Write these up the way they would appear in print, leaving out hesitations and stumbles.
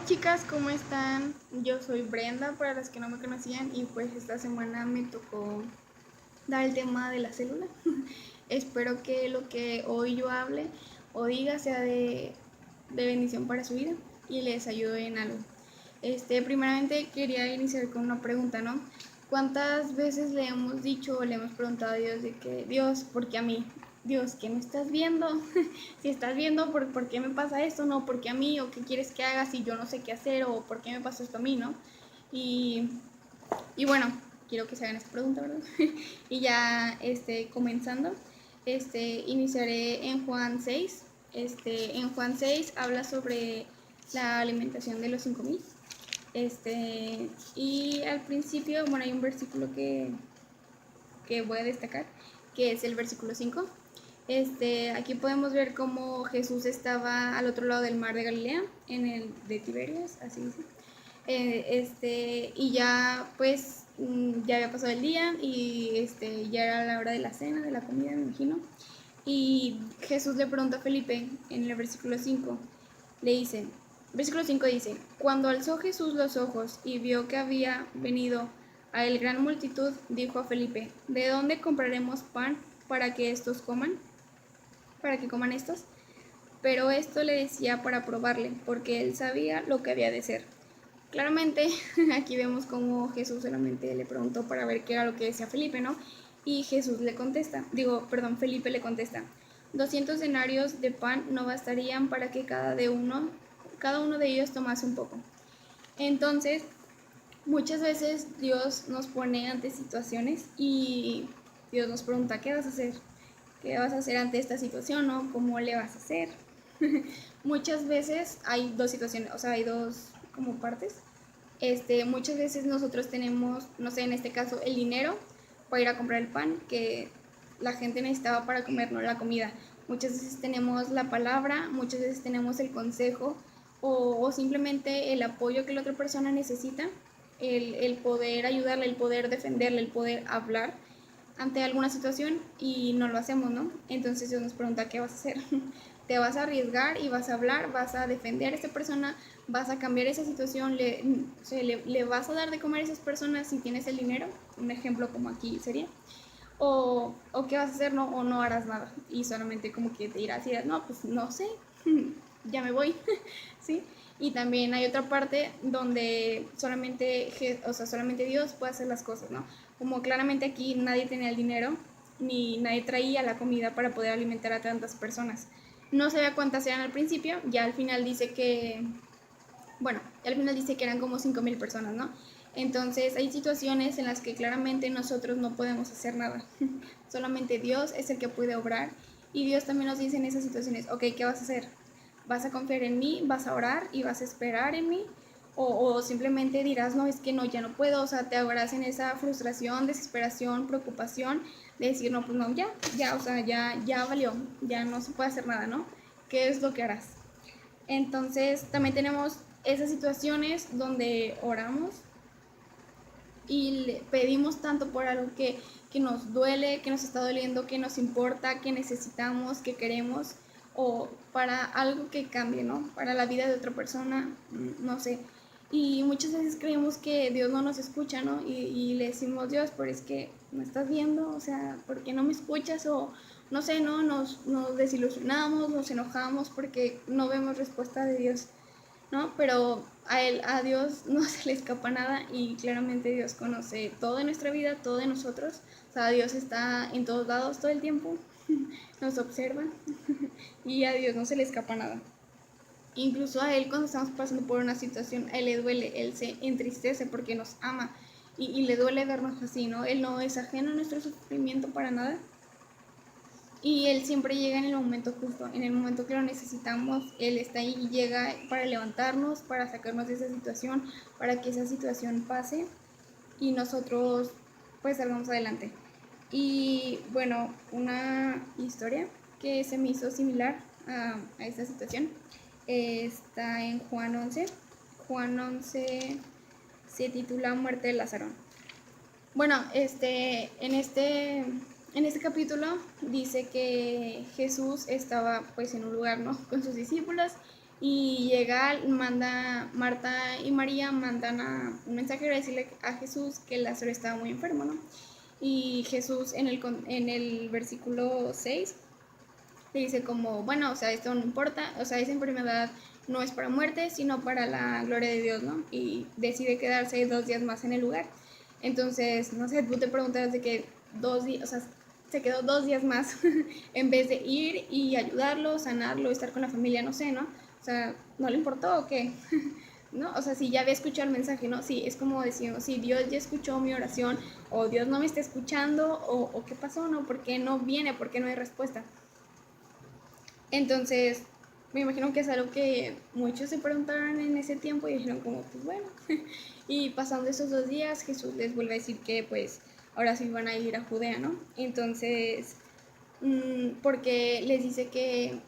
Chicas, ¿cómo están? Yo soy Brenda, para las que no me conocían, y pues esta semana me tocó dar el tema de la célula. Espero que lo que hoy yo hable o diga sea de bendición para su vida y les ayude en algo. Primeramente quería iniciar con una pregunta, ¿no? ¿Cuántas veces le hemos dicho o le hemos preguntado a Dios de que, Dios, ¿por qué a mí? Dios, ¿qué me estás viendo? Si estás viendo, ¿por qué me pasa esto? ¿No? ¿Por qué a mí? ¿O qué quieres que haga si yo no sé qué hacer? ¿O por qué me pasa esto a mí? ¿No? Y, y bueno, quiero que se hagan esta pregunta, ¿verdad? Y ya comenzando, iniciaré en Juan 6. En Juan 6 habla sobre la alimentación de los 5000. Y al principio, bueno, hay un versículo que voy a destacar, que es el versículo 5. Aquí podemos ver cómo Jesús estaba al otro lado del mar de Galilea, en el de Tiberias, así dice. Y ya pues ya había pasado el día y ya era la hora de la cena, de la comida, me imagino. Y Jesús le pregunta a Felipe en el versículo 5, le dice, versículo 5 dice, cuando alzó Jesús los ojos y vio que había venido a él gran multitud, dijo a Felipe, ¿de dónde compraremos pan para que estos coman? Para que coman estos. Pero esto le decía para probarle, porque él sabía lo que había de ser. Claramente, aquí vemos cómo Jesús solamente le preguntó para ver qué era lo que decía Felipe, ¿no? Y Jesús le contesta, Felipe le contesta, 200 denarios de pan no bastarían para que cada uno de ellos tomase un poco. Entonces, muchas veces Dios nos pone ante situaciones y Dios nos pregunta, ¿qué vas a hacer? ¿Qué vas a hacer ante esta situación? ¿No? ¿Cómo le vas a hacer? Muchas veces hay dos situaciones, o sea, hay dos como partes. Muchas veces nosotros tenemos, no sé, en este caso, el dinero para ir a comprar el pan que la gente necesitaba para comer, no la comida. Muchas veces tenemos la palabra, muchas veces tenemos el consejo o simplemente el apoyo que la otra persona necesita, el poder ayudarle, el poder defenderle, el poder hablar ante alguna situación y no lo hacemos, ¿no? Entonces Dios nos pregunta, ¿qué vas a hacer? ¿Te vas a arriesgar y vas a hablar, vas a defender a esta persona, vas a cambiar esa situación, le vas a dar de comer a esas personas si tienes el dinero? Un ejemplo como aquí sería. O qué vas a hacer, ¿no? O no harás nada y solamente como que te dirás, no, pues no sé, ya me voy, ¿sí? Y también hay otra parte donde solamente Dios puede hacer las cosas, ¿no? Como claramente aquí nadie tenía el dinero, ni nadie traía la comida para poder alimentar a tantas personas. No sabía cuántas eran al principio, ya al final dice que, bueno, al final dice que eran como 5000 personas, ¿no? Entonces hay situaciones en las que claramente nosotros no podemos hacer nada. Solamente Dios es el que puede obrar y Dios también nos dice en esas situaciones, ok, ¿qué vas a hacer? ¿Vas a confiar en mí? ¿Vas a orar y vas a esperar en mí? O simplemente dirás, no, es que no, ya no puedo, o sea, te ahogarás en esa frustración, desesperación, preocupación, de decir, no, pues no, ya, o sea, ya valió, ya no se puede hacer nada, ¿no? ¿Qué es lo que harás? Entonces, también tenemos esas situaciones donde oramos y le pedimos tanto por algo que nos duele, que nos está doliendo, que nos importa, que necesitamos, que queremos, o para algo que cambie, ¿no? Para la vida de otra persona, no sé. Y muchas veces creemos que Dios no nos escucha, ¿no? Y le decimos, Dios, pero es que me estás viendo, o sea, ¿por qué no me escuchas? O no sé, ¿no? Nos desilusionamos, nos enojamos porque no vemos respuesta de Dios, ¿no? Pero a Dios no se le escapa nada y claramente Dios conoce todo de nuestra vida, todo de nosotros. O sea, Dios está en todos lados todo el tiempo, nos observa y a Dios no se le escapa nada. Incluso a Él cuando estamos pasando por una situación, a Él le duele, Él se entristece porque nos ama y le duele vernos así, ¿no? Él no es ajeno a nuestro sufrimiento para nada. Y Él siempre llega en el momento justo, en el momento que lo necesitamos, Él está ahí y llega para levantarnos, para sacarnos de esa situación, para que esa situación pase y nosotros pues salgamos adelante. Y bueno, una historia que se me hizo similar a esta situación está en Juan 11. Juan 11 se titula Muerte de Lázaro. Bueno, en este capítulo dice que Jesús estaba pues en un lugar, ¿no? Con sus discípulos Y llega, manda, Marta y María mandan un mensajero a decirle a Jesús que Lázaro estaba muy enfermo, ¿no? Y Jesús en el versículo 6 le dice como, bueno, o sea, esto no importa, o sea, esa enfermedad no es para muerte, sino para la gloria de Dios, ¿no? Y decide quedarse 2 días más en el lugar. Entonces, no sé, tú te preguntas de que 2 días, o sea, se quedó 2 días más en vez de ir y ayudarlo, sanarlo, estar con la familia, no sé, ¿no? O sea, ¿no le importó o qué? ¿No? O sea, si ya había escuchado el mensaje, ¿no? Sí, es como decimos, si Dios ya escuchó mi oración, o Dios no me está escuchando, o qué pasó, ¿no? ¿Por qué no viene? ¿Por qué no hay respuesta? Entonces, me imagino que es algo que muchos se preguntaron en ese tiempo y dijeron como, pues bueno. Y pasando esos 2 días, Jesús les vuelve a decir que pues ahora sí van a ir a Judea, ¿no? Entonces, porque les dice que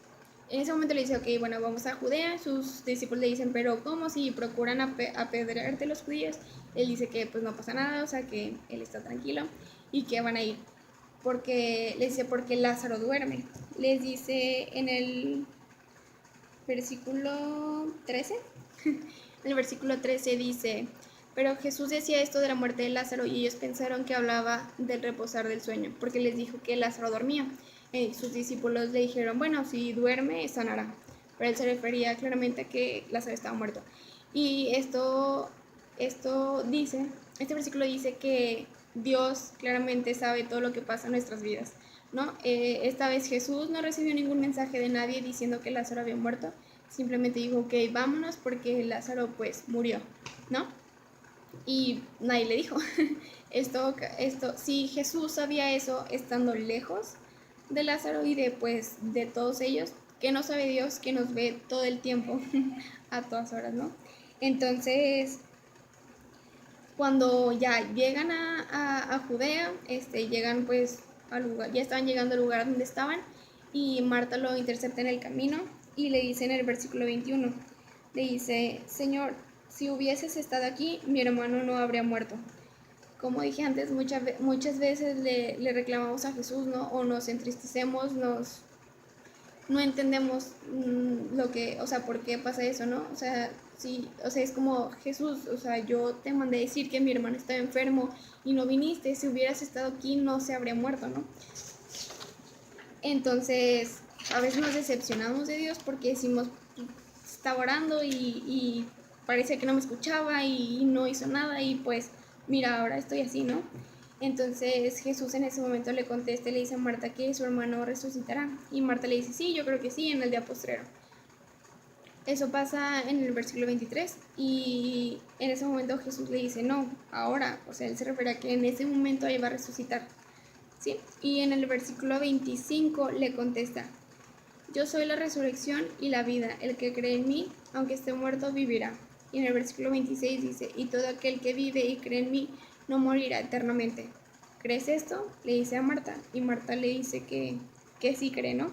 en ese momento le dice, ok, bueno, vamos a Judea. Sus discípulos le dicen, pero ¿cómo si procuran apedrearte los judíos? Él dice que pues no pasa nada, o sea que él está tranquilo y que van a ir. Porque les dice, porque Lázaro duerme. Les dice en el versículo 13. En el versículo 13 dice, pero Jesús decía esto de la muerte de Lázaro y ellos pensaron que hablaba del reposar del sueño, porque les dijo que Lázaro dormía. Sus discípulos le dijeron, bueno, si duerme, sanará. Pero él se refería claramente a que Lázaro estaba muerto. Y esto dice, este versículo dice que Dios claramente sabe todo lo que pasa en nuestras vidas, ¿no? Esta vez Jesús no recibió ningún mensaje de nadie diciendo que Lázaro había muerto, simplemente dijo, ok, vámonos porque Lázaro pues murió, ¿no? Y nadie le dijo. Si Jesús sabía eso estando lejos de Lázaro y de pues de todos ellos, que no sabe Dios que nos ve todo el tiempo, a todas horas, ¿no? Entonces, cuando ya llegan a Judea, llegan pues al lugar, ya estaban llegando al lugar donde estaban y Marta lo intercepta en el camino y le dice en el versículo 21, le dice, Señor, si hubieses estado aquí, mi hermano no habría muerto. Como dije antes, muchas veces le reclamamos a Jesús, ¿no? O nos entristecemos, no entendemos lo que, o sea, por qué pasa eso, ¿no? O sea, sí, o sea, es como Jesús, o sea, yo te mandé decir que mi hermano estaba enfermo y no viniste, si hubieras estado aquí no se habría muerto, ¿no? Entonces, a veces nos decepcionamos de Dios porque decimos, estaba orando y parece que no me escuchaba y no hizo nada y pues, mira, ahora estoy así, ¿no? Entonces Jesús en ese momento le contesta y le dice a Marta que su hermano resucitará. Y Marta le dice, sí, yo creo que sí, en el día postrero. Eso pasa en el versículo 23 y en ese momento Jesús le dice, no, ahora, o sea, él se refiere a que en ese momento él va a resucitar, ¿sí? Y en el versículo 25 le contesta, yo soy la resurrección y la vida, el que cree en mí, aunque esté muerto, vivirá. Y en el versículo 26 dice, y todo aquel que vive y cree en mí no morirá eternamente. ¿Crees esto? Le dice a Marta, y Marta le dice que sí cree, ¿no?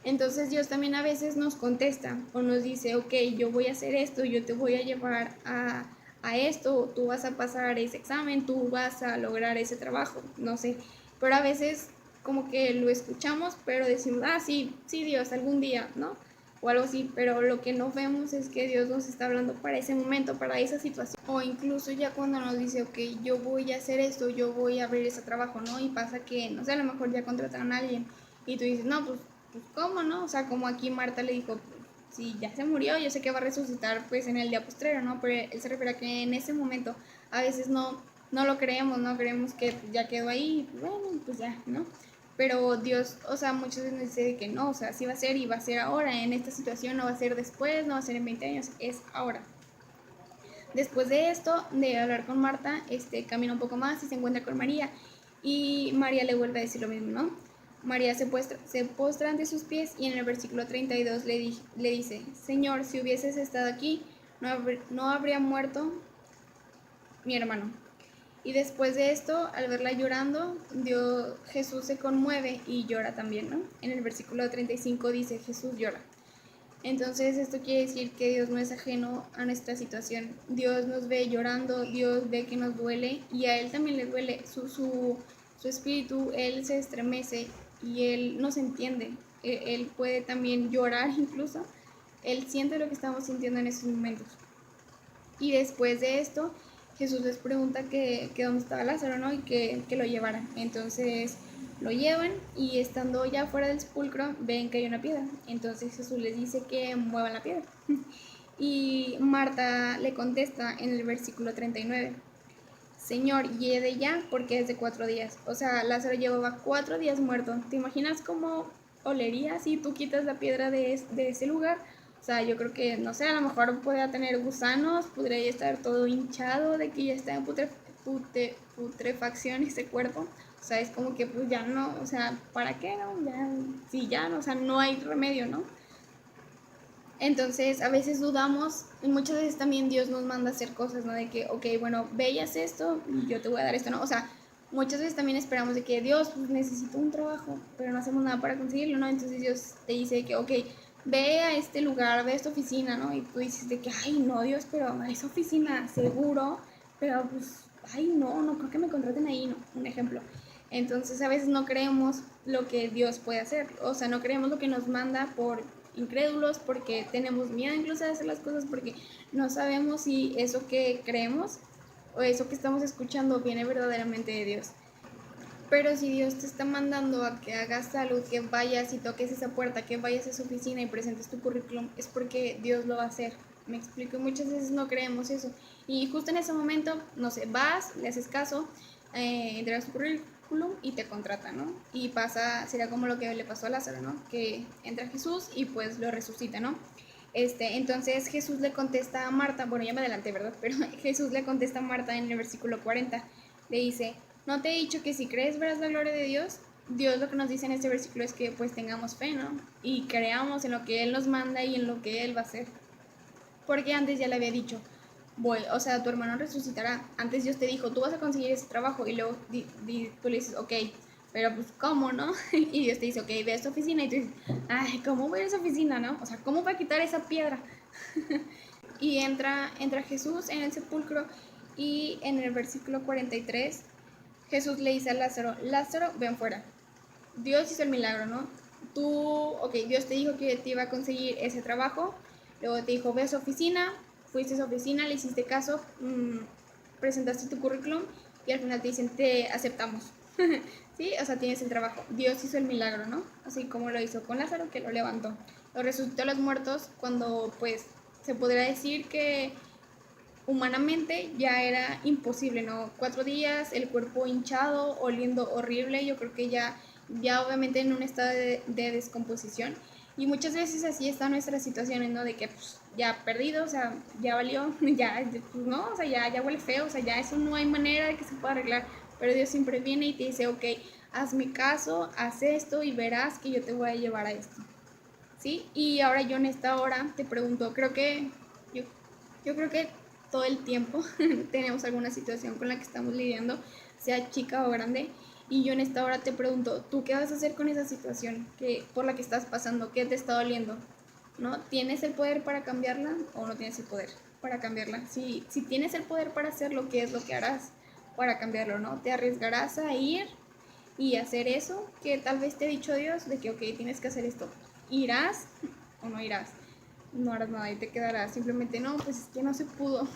Entonces Dios también a veces nos contesta o nos dice, ok, yo voy a hacer esto, yo te voy a llevar a esto, tú vas a pasar ese examen, tú vas a lograr ese trabajo, no sé. Pero a veces como que lo escuchamos, pero decimos, ah, sí, sí, Dios, algún día, ¿no? O algo así, pero lo que no vemos es que Dios nos está hablando para ese momento, para esa situación. O incluso ya cuando nos dice, ok, yo voy a hacer esto, yo voy a abrir ese trabajo, ¿no? Y pasa que, no sé, a lo mejor ya contrataron a alguien y tú dices, no, pues ¿cómo, no? O sea, como aquí Marta le dijo, si ya se murió, yo sé que va a resucitar pues en el día postrero, ¿no? Pero él se refiere a que en ese momento a veces no lo creemos, no creemos que ya quedó ahí, bueno, pues ya, ¿no? Pero Dios, o sea, muchas veces nos dice que no, o sea, sí va a ser y va a ser ahora, en esta situación no va a ser después, no va a ser en 20 años, es ahora. Después de esto, de hablar con Marta, camina un poco más y se encuentra con María y María le vuelve a decir lo mismo, ¿no? María se postra ante sus pies y en el versículo 32 le dice, Señor, si hubieses estado aquí, no habría muerto mi hermano. Y después de esto, al verla llorando, Jesús se conmueve y llora también, ¿no? En el versículo 35 dice, Jesús llora. Entonces esto quiere decir que Dios no es ajeno a nuestra situación. Dios nos ve llorando, Dios ve que nos duele y a Él también le duele. Su espíritu, Él se estremece y Él nos entiende. Él puede también llorar incluso Él siente lo que estamos sintiendo en esos momentos. Y después de esto, Jesús les pregunta que dónde estaba Lázaro, ¿no? Y que lo llevaran. Entonces lo llevan y estando ya fuera del sepulcro, ven que hay una piedra. Entonces Jesús les dice que muevan la piedra. Y Marta le contesta en el versículo 39, Señor, lleve ya porque es de 4 días. O sea, Lázaro llevaba 4 días muerto. ¿Te imaginas cómo olería si tú quitas la piedra de ese lugar? O sea, yo creo que, no sé, a lo mejor podría tener gusanos, podría estar todo hinchado de que ya está en putrefacción ese cuerpo. O sea, es como que pues ya no, o sea, ¿para qué no? Ya, sí, ya, no, o sea, no hay remedio, ¿no? Entonces, a veces dudamos y muchas veces también Dios nos manda a hacer cosas, ¿no? De que, ok, bueno, ve y haz esto y yo te voy a dar esto, ¿no? O sea, muchas veces también esperamos de que Dios, pues necesito un trabajo, pero no hacemos nada para conseguirlo, ¿no? Entonces Dios te dice que, ok, ve a este lugar, ve a esta oficina, ¿no? Y tú dices de que, ay, no, Dios, pero esa oficina, seguro, pero pues, ay, no, no creo que me contraten ahí, ¿no? Un ejemplo. Entonces, a veces no creemos lo que Dios puede hacer, o sea, no creemos lo que nos manda por incrédulos, porque tenemos miedo incluso de hacer las cosas, porque no sabemos si eso que creemos o eso que estamos escuchando viene verdaderamente de Dios. Pero si Dios te está mandando a que hagas algo, que vayas y toques esa puerta, que vayas a su oficina y presentes tu currículum, es porque Dios lo va a hacer. Me explico, muchas veces no creemos eso. Y justo en ese momento, no sé, vas, le haces caso, entregas tu currículum y te contratan, ¿no? Y pasa, sería como lo que le pasó a Lázaro, ¿no? Que entra Jesús y pues lo resucita, ¿no? Entonces Jesús le contesta a Marta, bueno, ya me adelanté, ¿verdad? Pero Jesús le contesta a Marta en el versículo 40, le dice, ¿no te he dicho que si crees verás la gloria de Dios? Dios lo que nos dice en este versículo es que pues tengamos fe, ¿no? Y creamos en lo que Él nos manda y en lo que Él va a hacer. Porque antes ya le había dicho, voy, o sea, tu hermano resucitará. Antes Dios te dijo, tú vas a conseguir ese trabajo y luego tú le dices, ok, pero pues ¿cómo, no? Y Dios te dice, ok, ve a esta oficina y tú dices, ay, ¿cómo voy a esa oficina, no? O sea, ¿cómo voy a quitar esa piedra? Y entra Jesús en el sepulcro y en el versículo 43 Jesús le dice a Lázaro, Lázaro, ven fuera. Dios hizo el milagro, ¿no? Tú, ok, Dios te dijo que te iba a conseguir ese trabajo, luego te dijo, ve a su oficina, fuiste a su oficina, le hiciste caso, presentaste tu currículum y al final te dicen, te aceptamos. ¿Sí? O sea, tienes el trabajo. Dios hizo el milagro, ¿no? Así como lo hizo con Lázaro, que lo levantó. Lo resucitó a los muertos cuando, pues, se podría decir que humanamente ya era imposible, ¿no? 4 días, el cuerpo hinchado, oliendo horrible, yo creo que ya obviamente en un estado de descomposición. Y muchas veces así está nuestra situación, ¿no? De que pues, ya perdido, o sea, ya valió, ya, pues no, o sea, ya huele feo, o sea, ya eso no hay manera de que se pueda arreglar. Pero Dios siempre viene y te dice, ok, hazme caso, haz esto y verás que yo te voy a llevar a esto. ¿Sí? Y ahora yo en esta hora te pregunto, yo, yo creo que todo el tiempo tenemos alguna situación con la que estamos lidiando, sea chica o grande, y yo en esta hora te pregunto, ¿tú qué vas a hacer con esa situación por la que estás pasando? ¿Qué te está doliendo? ¿No? ¿Tienes el poder para cambiarla o no tienes el poder para cambiarla? Si tienes el poder para hacerlo, ¿qué es lo que harás para cambiarlo? ¿No? ¿Te arriesgarás a ir y hacer eso que tal vez te ha dicho Dios de que, ok, tienes que hacer esto? ¿Irás o no irás? No harás nada y te quedarás simplemente, no, pues es que no se pudo.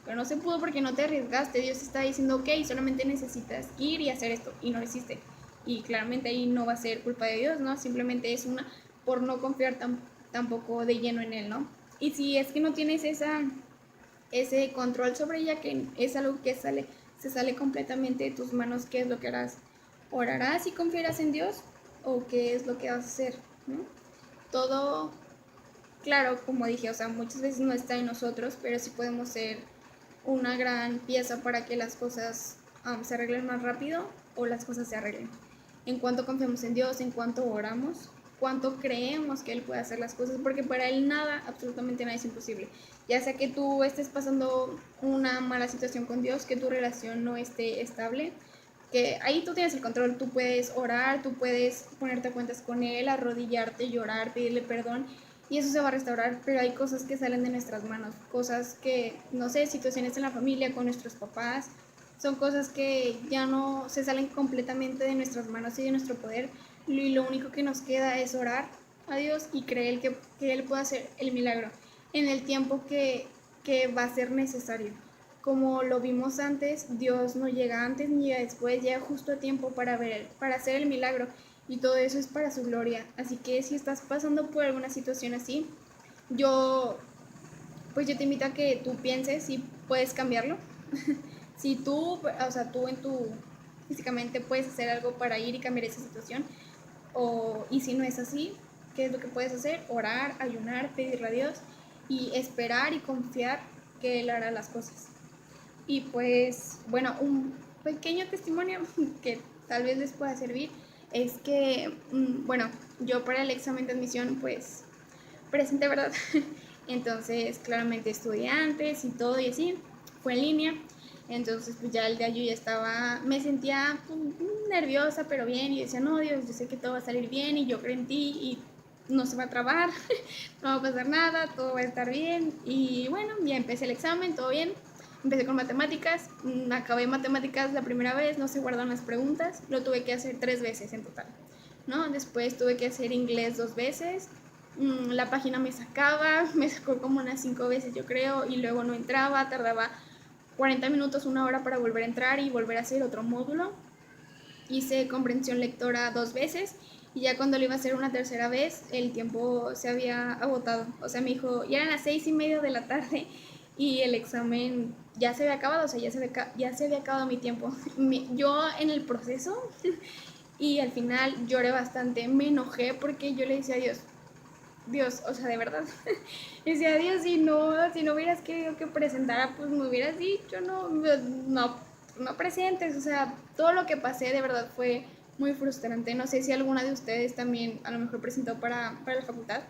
Pero no se pudo porque no te arriesgaste. Dios está diciendo, ok, solamente necesitas ir y hacer esto, y no lo hiciste. Y claramente ahí no va a ser culpa de Dios, ¿no? Simplemente es una por no confiar tampoco de lleno en Él, ¿no? Y si es que no tienes ese control sobre ella, que es algo que se sale completamente de tus manos, ¿qué es lo que harás? ¿Orarás y confiarás en Dios? ¿O qué es lo que vas a hacer? ¿No? Todo, claro, como dije, o sea, muchas veces no está en nosotros, pero sí podemos ser una gran pieza para que las cosas se arreglen más rápido o las cosas se arreglen. En cuanto confiamos en Dios, en cuanto oramos, cuánto creemos que Él puede hacer las cosas, porque para Él nada, absolutamente nada es imposible. Ya sea que tú estés pasando una mala situación con Dios, que tu relación no esté estable, que ahí tú tienes el control, tú puedes orar, tú puedes ponerte a cuentas con Él, arrodillarte, llorar, pedirle perdón, y eso se va a restaurar, pero hay cosas que salen de nuestras manos, cosas que, no sé, situaciones en la familia, con nuestros papás, son cosas que ya no se salen completamente de nuestras manos y de nuestro poder, y lo único que nos queda es orar a Dios y cree que Él puede hacer el milagro en el tiempo que va a ser necesario. Como lo vimos antes, Dios no llega antes ni llega después, llega justo a tiempo para hacer el milagro, y todo eso es para su gloria. Así que si estás pasando por alguna situación así, yo yo te invito a que tú pienses si puedes cambiarlo. Si tú, o sea, tú en tu físicamente puedes hacer algo para ir y cambiar esa situación, y si no es así, ¿qué es lo que puedes hacer? Orar, ayunar, pedirle a Dios y esperar y confiar que Él hará las cosas. Y pues, bueno, un pequeño testimonio que tal vez les pueda servir es que, bueno, yo para el examen de admisión, pues, presenté, ¿verdad? Entonces, claramente estudié antes y todo y así, fue en línea. Entonces, pues ya el día yo ya estaba, me sentía nerviosa, pero bien, y decía, no, Dios, yo sé que todo va a salir bien y yo creo en ti y no se va a trabar, no va a pasar nada, todo va a estar bien. Y bueno, ya empecé el examen, todo bien. Empecé con matemáticas, acabé matemáticas la primera vez, no se guardaron las preguntas, lo tuve que hacer 3 veces en total, ¿no? Después tuve que hacer inglés 2 veces, la página me sacó como unas 5 veces yo creo, y luego no entraba, tardaba 40 minutos, una hora para volver a entrar y volver a hacer otro módulo. Hice comprensión lectora 2 veces, y ya cuando lo iba a hacer una tercera vez, el tiempo se había agotado. O sea, me dijo, ya eran las 6:30 de la tarde y el examen ya se había acabado, o sea, ya se había acabado mi tiempo. Yo en el proceso y al final lloré bastante, me enojé porque yo le decía a Dios, Dios, o sea, de verdad, decía Dios, si no hubieras querido que presentara, pues me hubieras dicho, no presentes, o sea, todo lo que pasé de verdad fue muy frustrante. No sé si alguna de ustedes también a lo mejor presentó para la facultad.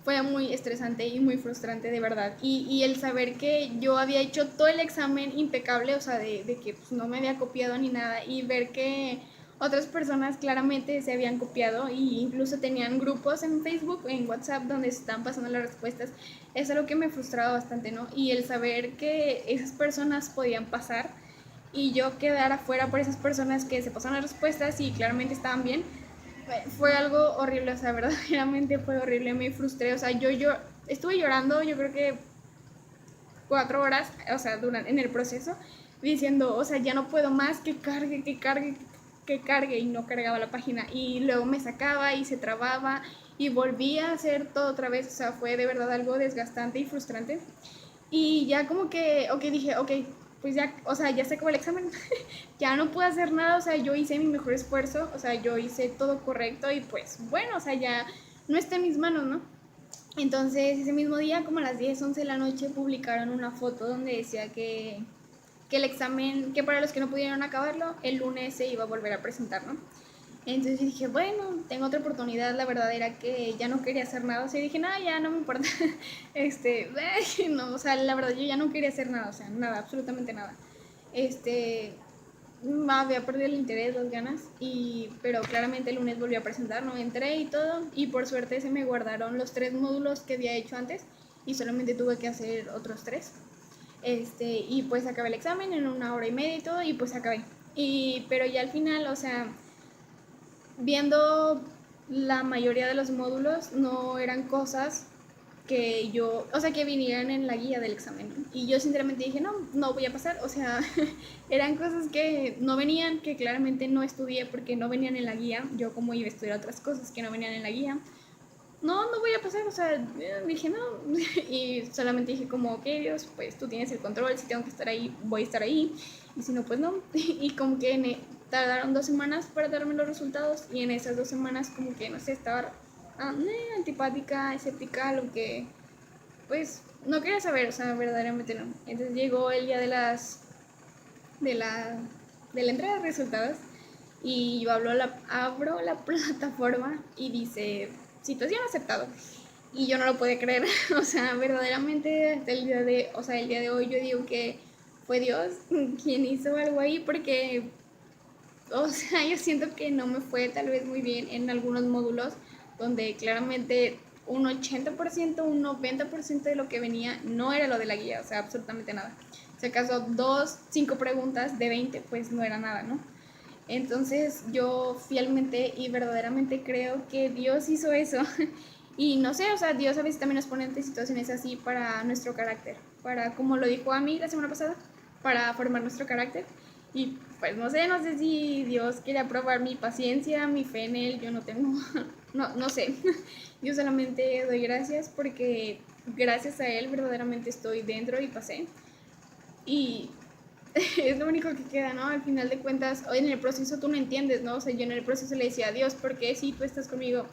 Fue muy estresante y muy frustrante, de verdad. Y el saber que yo había hecho todo el examen impecable, o sea, de que pues, no me había copiado ni nada, y ver que otras personas claramente se habían copiado e incluso tenían grupos en Facebook, en WhatsApp, donde se estaban pasando las respuestas, es algo que me frustraba bastante, ¿no? Y el saber que esas personas podían pasar y yo quedar afuera por esas personas que se pasaron las respuestas y claramente estaban bien, fue algo horrible, o sea, verdaderamente fue horrible, me frustré, o sea, yo estuve llorando, yo creo que 4 horas, o sea, en el proceso, diciendo, o sea, ya no puedo más, que cargue, que cargue, que cargue, y no cargaba la página, y luego me sacaba y se trababa, y volvía a hacer todo otra vez, o sea, fue de verdad algo desgastante y frustrante. Y ya como que, ok, dije, ok, pues ya, o sea, ya se acabó el examen, ya no pude hacer nada, o sea, yo hice mi mejor esfuerzo, o sea, yo hice todo correcto y pues bueno, o sea, ya no está en mis manos, ¿no? Entonces ese mismo día, como a las 10 11 de la noche, publicaron una foto donde decía que el examen, que para los que no pudieron acabarlo, el lunes se iba a volver a presentar, ¿no? Entonces dije, bueno, tengo otra oportunidad, la verdad era que ya no quería hacer nada, o sea, dije, nada, ya no me importa, no, o sea, la verdad yo ya no quería hacer nada, o sea, nada, absolutamente nada, este, había perdido el interés, las ganas, pero claramente el lunes volví a presentar, no entré y todo, y por suerte se me guardaron los 3 módulos que había hecho antes, y solamente tuve que hacer otros 3, y pues acabé el examen en 1 hora y media y todo, y pues acabé, pero ya al final, o sea, viendo la mayoría de los módulos no eran cosas que yo, o sea, que vinieran en la guía del examen, ¿no? Y yo sinceramente dije, no voy a pasar, o sea, eran cosas que no venían, que claramente no estudié porque no venían en la guía, yo como iba a estudiar otras cosas que no venían en la guía, no voy a pasar, o sea, dije no, y solamente dije como, ok Dios, pues tú tienes el control, si tengo que estar ahí, voy a estar ahí, y si no, pues no, y como que tardaron 2 semanas para darme los resultados, y en esas 2 semanas como que, no sé, estaba antipática, escéptica, lo que, pues, no quería saber, o sea, verdaderamente no. Entonces llegó el día de la, de la entrega de resultados, y yo abro la plataforma y dice situación aceptado, y yo no lo podía creer. O sea, verdaderamente hasta el día de hoy yo digo que fue Dios quien hizo algo ahí, porque o sea, yo siento que no me fue tal vez muy bien en algunos módulos donde claramente un 80%, un 90% de lo que venía no era lo de la guía, o sea, absolutamente nada. Si acaso 5 preguntas de 20, pues no era nada, ¿no? Entonces yo fielmente y verdaderamente creo que Dios hizo eso. Y no sé, o sea, Dios a veces también nos pone ante situaciones así para nuestro carácter, para, como lo dijo a mí la semana pasada, para formar nuestro carácter. Y pues no sé si Dios quiere probar mi paciencia, mi fe en Él, yo no tengo, no sé. Yo solamente doy gracias porque gracias a Él verdaderamente estoy dentro y pasé. Y es lo único que queda, ¿no? Al final de cuentas, en el proceso tú no entiendes, ¿no? O sea, yo en el proceso le decía a Dios, ¿por qué si tú estás conmigo?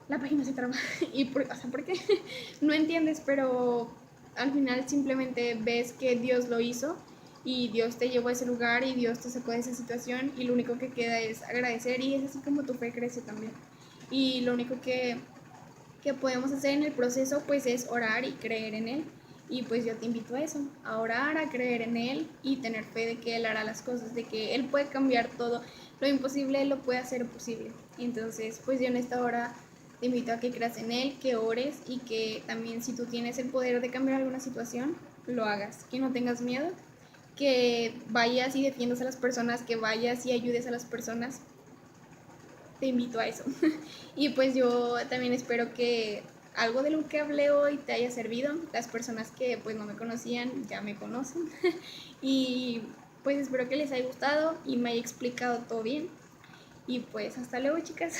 La página se traba. Y o sea, ¿por qué? No entiendes, pero al final simplemente ves que Dios lo hizo y Dios te llevó a ese lugar y Dios te sacó de esa situación y lo único que queda es agradecer y es así como tu fe crece también. Y lo único que podemos hacer en el proceso pues es orar y creer en Él. Y pues yo te invito a eso, a orar, a creer en Él y tener fe de que Él hará las cosas, de que Él puede cambiar todo, lo imposible Él lo puede hacer posible. Entonces pues yo en esta hora te invito a que creas en Él, que ores y que también si tú tienes el poder de cambiar alguna situación, lo hagas, que no tengas miedo, que vayas y defiendas a las personas, que vayas y ayudes a las personas, te invito a eso. Y pues yo también espero que algo de lo que hablé hoy te haya servido. Las personas que pues no me conocían ya me conocen. Y pues espero que les haya gustado y me haya explicado todo bien. Y pues hasta luego, chicas.